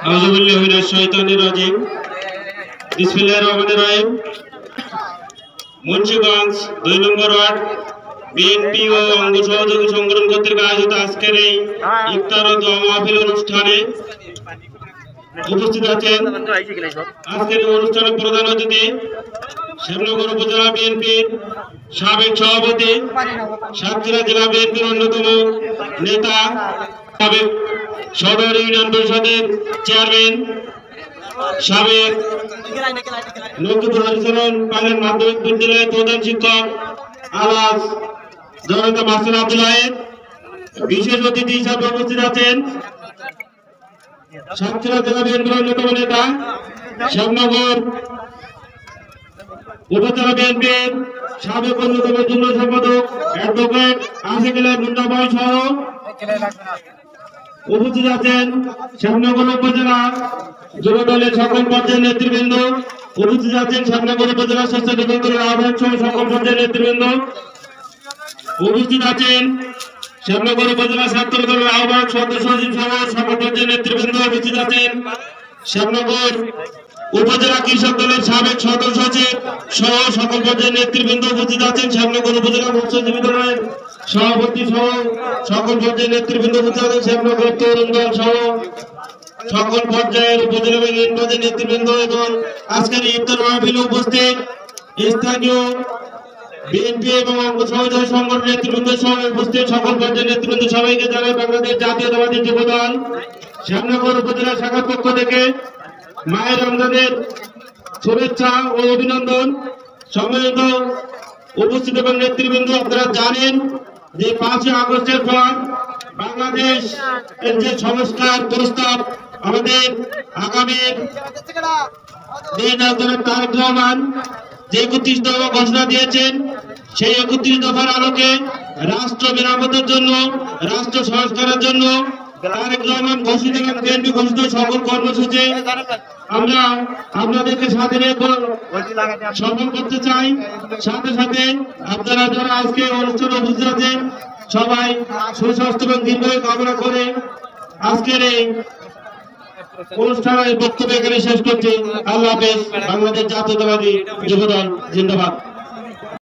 আউযুবিল্লাহি মিনাশ শাইতানির রাজিম। বিসমিল্লাহির রহমানির রহিম। মুন্সিগঞ্জ 2 নম্বর ওয়ার্ড বিএনপি ও অঙ্গ সহযোগী সংগঠন কর্তৃক আয়োজিত আজকের এই ইফতার ও দোয়া মাহফিল অনুষ্ঠানে উপস্থিত আছেন আজকের অনুষ্ঠানে প্রধান অতিথি শ্যামনগর উপজেলা বিএনপির সাবেক সভাপতি, সাতক্ষীরা জেলা বিএনপির অন্যতম নেতা, সাবেক সদর ইউনিয়ন পরিষদের চেয়ারম্যান, সাবেক নকিবুল হাসান পাইলট মাধ্যমিক বিদ্যালয়ের প্রধান শিক্ষক আলাস জনতা মাসুদ আব্দুল্লাহের বিশেষ অতিথি হিসাবে উপস্থিত আছেন সাতক্ষীরা জেলা বিএনপির অন্যতম নেতা, শ্যামনগর উপজেলা বিএনপির সাবেক অন্যতম যুগ্ম সম্পাদক অ্যাডভোকেট আশিকুল মুন্না ভাই সহ উপস্থিত আছেন শ্যামনগর উপজেলা যুব দলের সকল পর্যায়ের নেতৃবৃন্দ, উপস্থিত আছেন শ্যামনগর উপজেলা স্বেচ্ছাসেবক দলের আহ্বায়ক সহ সকল পর্যায়ের নেতৃবৃন্দ, উপস্থিত আছেন শ্যামনগর উপজেলা ছাত্র দলের আহ্বায়ক সদস্য সচিব সহ সকল পর্যায়ের নেতৃবৃন্দ, উপস্থিত আছেন শ্যামনগর উপজেলা কৃষক দলের সাবেক সদস্য সচিব সহ সকল পর্যায়ের নেতৃবৃন্দ, উপস্থিত আছেন শ্যামনগর উপজেলা মৎস্যজীবী দলের সভাপতি সহ সকল পর্যায়ের নেতৃবৃন্দ, উপস্থিত আছেন শ্যামনগর তরুণ দল সহ সকল পর্যায়ের উপজেলা এবং ইউনিয়নের নেতৃবৃন্দ এবং আজকের ইফতার মাহফিলে উপস্থিত স্থানীয় বিএনপি এবং অঙ্গ সহযোগী সংগঠন নেতৃবৃন্দ সহ উপস্থিত সকল পর্যায়ের নেতৃবৃন্দ সবাইকে জানাই বাংলাদেশ জাতীয়তাবাদী যুব দল শ্যামনগর উপজেলা শাখার পক্ষ থেকে মায়ের রমজানের শুভেচ্ছা ও অভিনন্দন। সম্মানিত উপস্থিত এবং নেতৃবৃন্দ, আপনারা জানেন যে 5ই আগস্টের পর বাংলাদেশ এর যে সংস্কার প্রস্তাব আমাদের আগামী তারেক রহমান যে 31 দফা ঘোষণা দিয়েছেন, সেই 31 দফার আলোকে রাষ্ট্র মেরামতের জন্য, রাষ্ট্র সংস্কারের জন্য তারেক রহমান ঘোষিত এবং বিএনপি ঘোষিত সকল কর্মসূচি আমরা আপনাদেরকে সাথে নিয়ে সফল করতে চাই। সাথে সাথে আপনারা যারা আজকে অনুষ্ঠানে উপস্থিত আছেন সবাই সুস্বাস্থ্য এবং দীর্ঘায়ু কামনা করে আজকের এই অনুষ্ঠানের বক্তব্য এখানে শেষ করছি। আল্লাহ হাফেজ। বাংলাদেশ জাতীয়তাবাদী যুবদল জিন্দাবাদ।